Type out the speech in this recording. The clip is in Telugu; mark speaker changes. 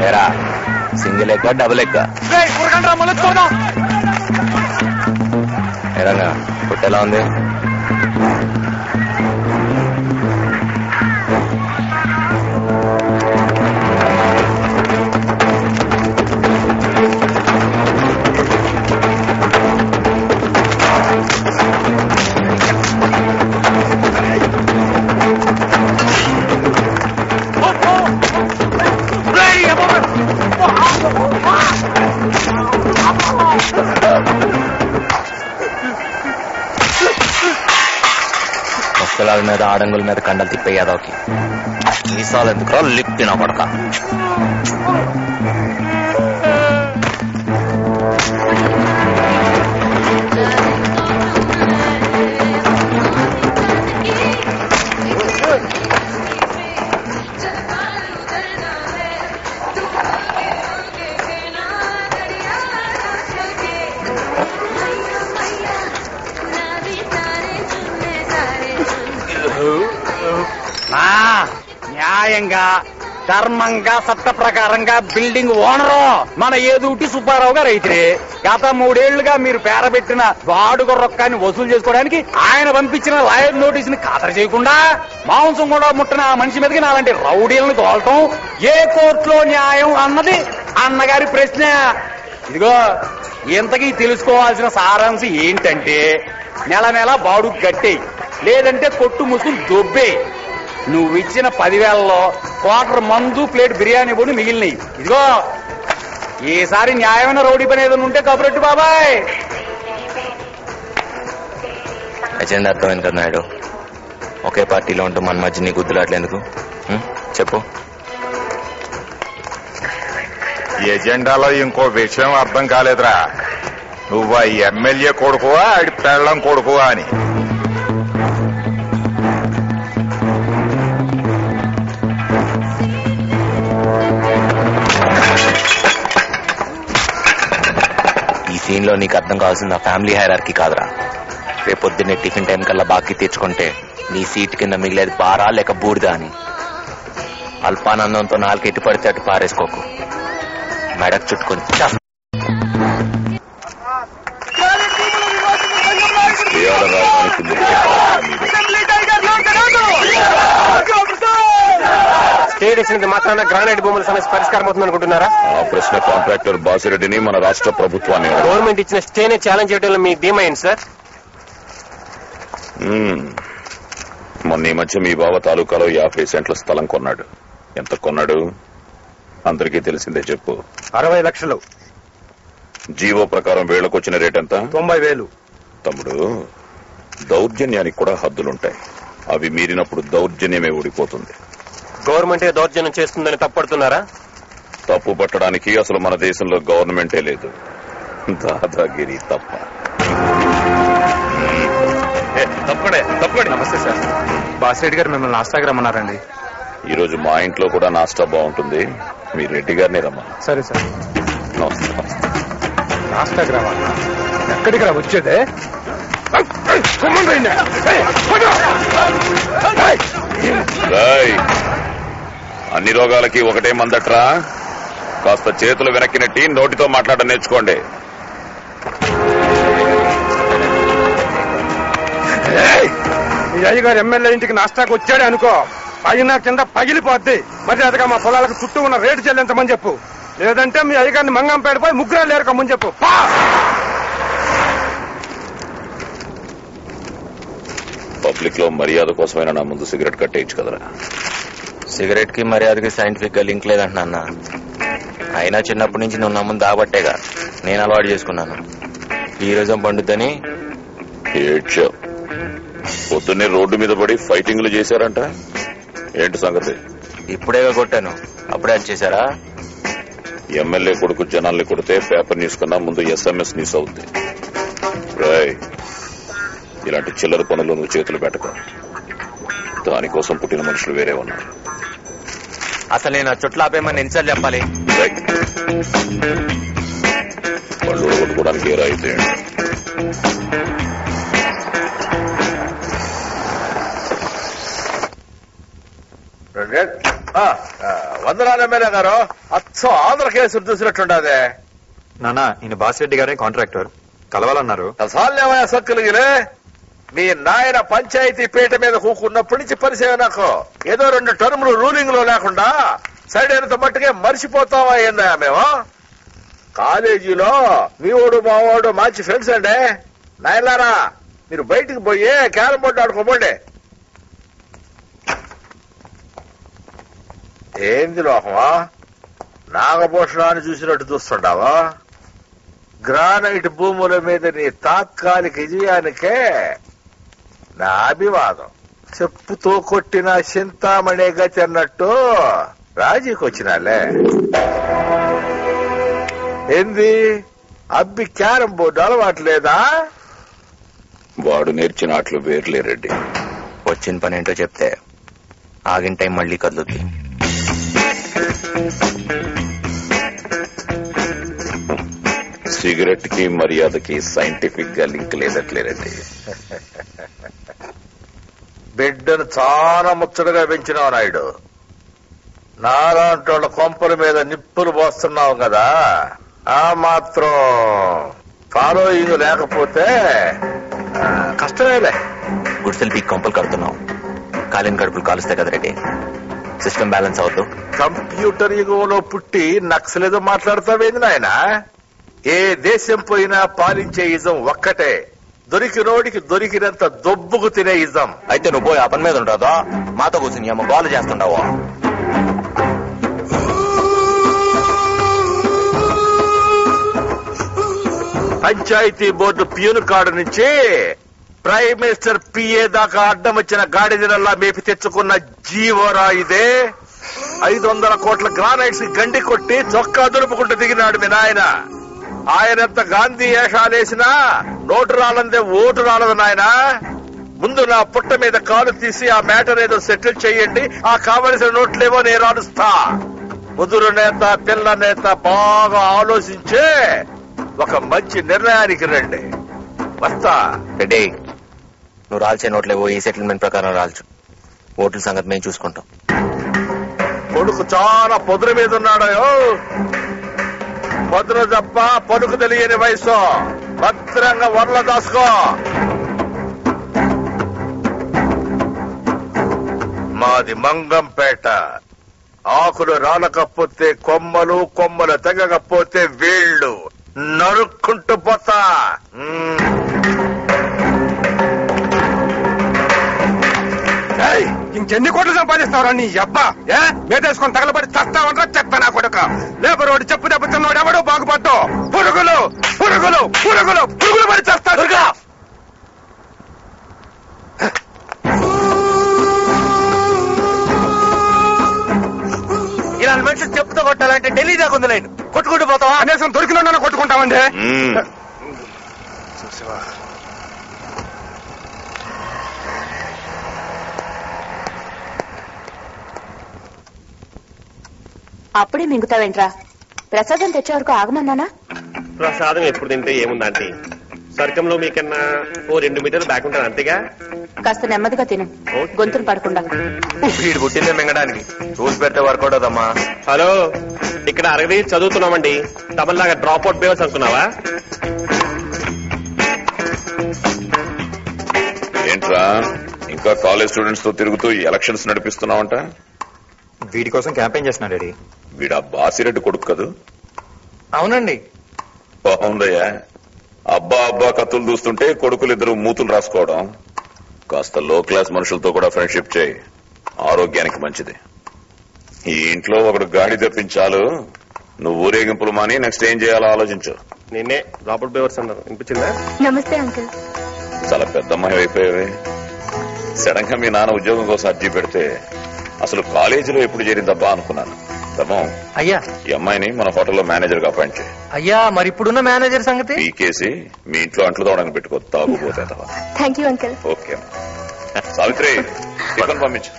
Speaker 1: ఏరా సింగిల్ ఎక్క డబుల్ ఎక్క ఏరంగా పుట్టెలా ఉంది? ముసలాల మీద ఆడంగుల మీద కండలు తిప్పేయాదోకి మీసాలు ఎందుకురా లిప్పిన పడక.
Speaker 2: న్యాయంగా ధర్మంగా చట్ట ప్రకారంగా బిల్డింగ్ ఓనరు మన ఏదూటి సుబ్బారావు గారు అయితే గత 3 ఏళ్లుగా మీరు పేరబెట్టిన వాడుక రొక్కాన్ని వసూలు చేసుకోవడానికి ఆయన పంపించిన లాయర్ నోటీస్ ని ఖాతరు చేయకుండా మాంసం కూడా ముట్టిన ఆ మనిషి మీదకి నాలాంటి రౌడీలను తోలటం ఏ కోర్టులో న్యాయం అన్నది అన్నగారి ప్రశ్న. ఇదిగో ఇంతకీ తెలుసుకోవాల్సిన సారాంశం ఏంటంటే నెల నెల బాడు కట్టేయి, లేదంటే కొట్టు ముసుగులు దొబ్బే. నువ్వు ఇచ్చిన 10,000లో క్వార్టర్ మందు ప్లేట్ బిర్యానీ కూడా మిగిలినాయి. ఇదిగో ఈసారి న్యాయమైన రౌడీ పని ఏదైనా ఉంటే కబురెట్టు బాబాయ్.
Speaker 1: ఎజెండా అర్థమైంది కదా నాయుడు. ఒకే పార్టీలో ఉంటూ మన మధ్య నీ గుద్దులాట్లేందుకు చెప్పు.
Speaker 3: ఎజెండాలో ఇంకో విషయం అర్థం కాలేదురా. నువ్వు ఎమ్మెల్యే కొడుకువా ఆడి పెళ్ళం కొడుకువా అని.
Speaker 1: ఈ సీన్ లో నీకు అర్థం కావాల్సింది ఆ ఫ్యామిలీ హైరార్కీ కాదురా. రేపొద్దున్నే టిఫిన్ టైం కల్లా బాకీ తీర్చుకుంటే నీ సీట్ కింద మిగిలేది బారా లేక బూడిదా అని. అల్పానందంతో 4 ఎటు పడితే అటు పారేసుకోకు, మెడకు చుట్టుకొని
Speaker 4: స్టేట్ ఇచ్చినంత మాత్రాన గ్రానైట్ భూముల సమస్య పరిష్కారం అవుతుంది అనుకుంటున్నారా?
Speaker 3: ఆ ప్రశ్న కాంట్రాక్టర్ బాసిరెడ్డిని మన రాష్ట్ర ప్రభుత్వాన్ని
Speaker 4: గవర్నమెంట్ ఇచ్చిన స్టేనే ఛాలెంజ్ చేయడంలో మీ ధీమా ఏంటి సార్?
Speaker 3: మొన్న ఈ మధ్య మీ బావ తాలూకాలో 50 సెంట్ల స్థలం కొన్నాడు. ఎంత కొన్నాడు అందరికీ తెలిసిందే, చెప్పు.
Speaker 4: 60 లక్షలు.
Speaker 3: జీవో ప్రకారం వేళకొచ్చిన రేట్ ఎంత?
Speaker 4: 90,000.
Speaker 3: తమ్ముడు, దౌర్జన్యానికి కూడా హద్దులుంటాయి. అవి మీరినప్పుడు దౌర్జన్యమే ఊడిపోతుంది.
Speaker 4: గవర్నమెంటే దౌర్జన్యం చేస్తుందని తప్పడుతున్నారా?
Speaker 3: తప్పు పట్టడానికి అసలు మన దేశంలో గవర్నమెంటే లేదు, దాదాగిరి తప్ప. తప్పడే.
Speaker 4: నమస్తే సార్. బాసిరెడ్డి గారు మిమ్మల్ని నాస్తాకి రమ్మన్నారండి.
Speaker 3: ఈ రోజు మా ఇంట్లో కూడా నాస్టా బాగుంటుంది, మీ రెడ్డి గారిని రమ్మన్నా.
Speaker 4: సరే సార్.
Speaker 3: నమస్తే.
Speaker 4: నాస్తాకి రమ్మన్నా? ఎక్కడికి రా వచ్చేదే?
Speaker 3: అన్ని రోగాలకి ఒకటే మందట్రా. కాస్త చేతులు వెనక్కి నెట్టి నోటితో మాట్లాడడం నేర్చుకోండి.
Speaker 4: మీ అయ్యగారు ఎమ్మెల్యే ఇంటికి నాస్తాకు వచ్చాడే అనుకో, పైన కింద పగిలిపోద్ది. మరి అదిగా మా పొలాలకు చుట్టూ ఉన్న రేటు చెల్లించమని చెప్పు, లేదంటే మీ అయ్యగారిని మంగంపేటపోయి 3 ఏరుకోమని చెప్పు.
Speaker 3: పబ్లిక్ లో మర్యాద కోసమైనా నా ముందు సిగరెట్ కట్టేయచ్చు కదరా.
Speaker 1: సిగరెట్ కి మర్యాదకి సైంటిఫిక్ గా లింక్ లేదంటున్నా. అయినా చిన్నప్పటి నుంచి నువ్వు నా ముందు దాబట్టేగా నేను అలవాటు చేసుకున్నాను. ఈ రోజు పండుద్దని
Speaker 3: ఏడ్చావు. పొద్దున్నే రోడ్డు మీద పడి ఫైటింగ్లు చేశారంట, ఏంటి సంగతి?
Speaker 1: ఇప్పుడేగా కొట్టాను, అప్పుడే అది చేశారా?
Speaker 3: ఎమ్మెల్యే కొడుకు జనాల్ని కొడితే పేపర్ న్యూస్ కన్నా ముందు SMS న్యూస్ అవుద్ది. ఇలాంటి చిల్లర పనులు నువ్వు చేతులు పెట్టక. దానికోసం పుట్టిన మనుషులు వేరే ఉన్నారు.
Speaker 1: అసలు నేను ఆ చుట్టూ ఆపేమని ఎన్నిసార్లు చెప్పాలి?
Speaker 3: వాళ్ళు కొట్టుకోవడానికి ఏరా అయితే
Speaker 5: వందనాలు ఎమ్మెల్యే గారు. అచ్చం ఆంధ్ర కేసులు చూసినట్టుండదే.
Speaker 6: నాన్న ఈయన బాసిరెడ్డి గారే కాంట్రాక్టర్, కలవాలన్నారు.
Speaker 5: సాల్యమయ సక్కులుగిలే. మీ నాయన పంచాయతీ పీట మీద కూకున్నప్పటి నుంచి పరిచయం నాకు. ఏదో 2 టర్ములు రూలింగ్ లో లేకుండా సైడ్ అయినంత మట్టుకే మర్చిపోతావా ఏందా మేము? కాలేజీలో మీ ఓడు మా వాడు మంచి ఫ్రెండ్స్ అండి. నాయనలారా మీరు బయటికి పోయి క్యారం బోర్డు ఆడుకోబోండి. ఏంది లోకమా? నాగభూషణాన్ని చూసినట్టు చూస్తుండావా? గ్రానైట్ భూముల మీద నీ తాత్కాలిక విజయానికే నా అభివాదం. చెప్పుతో కొట్టిన చింతామణి గతి అన్నట్టు రాజీకి వచ్చినాలే. ఏంది అబ్బి క్యారం బోర్డు అలవాట్లేదా?
Speaker 3: వాడు నేర్చిన ఆటలు వేర్లే రెడ్డి.
Speaker 1: వచ్చిన పని ఏంటో చెప్తే ఆగిన టైం మళ్ళీ కదులుద్ది.
Speaker 3: సిగరెట్ కి మర్యాదకి సైంటిఫిక్ గా లింక్ లేదట్లేరండి.
Speaker 5: బిడ్డను చాలా ముచ్చటగా పెంచినావు నాయుడు. నాలాంటి వాళ్ళ కొంపల మీద నిప్పులు పోస్తున్నావు కదా, ఆ మాత్రం ఫాలోయింగ్ లేకపోతే కష్టమేలే.
Speaker 1: గుడిసెలు పీక్ కొంపలు కడుతున్నావు, కాలిన కడుపులు కాలుస్తాయి కదా రెడ్డి. సిస్టమ్ బ్యాలెన్స్ అవుతూ
Speaker 5: కంప్యూటర్ యుగంలో పుట్టి నక్సలేదో మాట్లాడతావేంది నాయన? ఏ దేశం పోయినా పాలించే ఇజం ఒక్కటే, దొరికినోడికి దొరికినంత దొబ్బుకు తినే ఇజం.
Speaker 1: అయితే నువ్వు పోయి ఆ పని మీద ఉంటుందా? మాతో కూర్చుని అమ్మ గోలు చేస్తుండవు.
Speaker 5: పంచాయతీ బోర్డు ప్యూన్ కాడు నుంచి ప్రైమ్ మినిస్టర్ పిఏ దాకా అడ్డం వచ్చిన గాడిదలల్లా మేపి తెచ్చుకున్న జీవోరా ఇదే. 500 కోట్ల గ్రానైట్స్ గండి కొట్టి చొక్కా దులుపుకుంటూ దిగినాడు మీ నాయన. ఆయనంత గాంధీ వేషాలేసినా నోటు రాలందే ఓటు రాలదు నాయన. ముందు నా పుట్ట మీద కాలు తీసి ఆ మ్యాటర్ ఏదో సెటిల్ చెయ్యండి, ఆ కావలసిన నోట్లేవో నేను రాడుస్తా. ముదురు నేత పిల్ల నేత బాగా ఆలోచించే ఒక మంచి నిర్ణయానికి రండి. వస్తా
Speaker 1: రెడ్డి. నువ్వు రాల్చే నోట్లేవో ఈ సెటిల్మెంట్ ప్రకారం రాల్చు. ఓట్ల సంగతి మేము చూసుకుంటాం.
Speaker 5: కొడుకు చాలా పొదురు మీద ఉన్నాడో. పొదురు తప్ప పలుకు తెలియని వయసు. భద్రంగా వరల దాసుకో. మాది మంగంపేట. ఆకులు రాలకపోతే కొమ్మలు, కొమ్మలు తెగకపోతే వీళ్ళు నరుక్కుంటూ పోతా.
Speaker 4: ఇంకెన్ని కోట్లు సంపాదిస్తావురా నీ అబ్బా? మేదేసుకొని తగలబడి చస్తావంటా చెప్తా నా కొడుక. లేబర్ వాడు చెప్పు దెబ్బతున్నాడు ఎవడో బాగుపడ్డు. పురుగులు పురుగులు పురుగులు పురుగులు పడి చేస్తాడు.
Speaker 5: ఇలాంటి మనుషులు చెప్పుతో కొట్టాలంటే ఢిల్లీ దాకా ఉంది లైన్. కొట్టుకుంటూ పోతావా?
Speaker 4: అనేసం దొరికిన కొట్టుకుంటామండి.
Speaker 7: అప్పుడే మింగుతావేంట్రా? ప్రసాదం తెచ్చే వరకు ఆగమన్నానా?
Speaker 8: ప్రసాదం ఎప్పుడు తింటే ఏముందంటే సర్కంలో మీకన్నా 2 మీటర్లు బ్యాక్ ఉంటాను అంతేగా.
Speaker 7: కాస్త నెమ్మదిగా తిను, గొంతులు పడకుండా.
Speaker 1: వీడు పుట్టిందే మింగడానికి, రూల్స్ పెడితే వర్కౌట్ అవుదమ్మా.
Speaker 8: హలో, ఇక్కడ అరగది చదువుతున్నామండి. తమలాగా డ్రాప్ అవుట్ పేవర్స్ అనుకున్నావా?
Speaker 3: ఏంట్రా ఇంకా కాలేజ్ స్టూడెంట్స్ తో తిరుగుతూ ఎలక్షన్స్ నడిపిస్తున్నావంట?
Speaker 6: వీడి కోసం క్యాంపెయిన్ చేస్తున్నాడు డాడీ.
Speaker 3: వీడా బాసిరెడ్డి కొడుకు కదూ?
Speaker 6: అవునండి.
Speaker 3: బాగుందయ్యా. అబ్బా అబ్బా కత్తులు చూస్తుంటే కొడుకులిద్దరూ మూతులు రాసుకోవడం. కాస్త లో క్లాస్ మనుషులతో కూడా ఫ్రెండ్షిప్ చేయి, ఆరోగ్యానికి మంచిది. ఈ ఇంట్లో ఒకడు గాడి తెప్పించాలు. నువ్వు ఊరేగింపులు మాని నెక్స్ట్ ఏం చేయాలో ఆలోచించు.
Speaker 8: నిన్నే డ్రాప్ అవుట్ పేవర్స్ అన్నారు, వినిపించిందా?
Speaker 7: నమస్తే అంకుల్.
Speaker 3: చాలా పెద్ద అమ్మాయి అయిపోయావే. సడన్ గా మీ నాన్న ఉద్యోగం కోసం అర్జీ పెడితే అసలు కాలేజీలో ఎప్పుడు చేరిందబ్బా అనుకున్నాను.
Speaker 6: అయ్యా,
Speaker 3: ఈ అమ్మాయిని మన హోటల్లో మేనేజర్ గా అపాయింట్ చేయి.
Speaker 6: అయ్యా మరి ఇప్పుడున్న మేనేజర్ సంగతి?
Speaker 3: పీకేసి మీ ఇంట్లో అంట్లు తోడానికి పెట్టుకో, తాగుపోతే.
Speaker 7: Thank you uncle.
Speaker 3: Okay Savitri, tiffin పంపించు.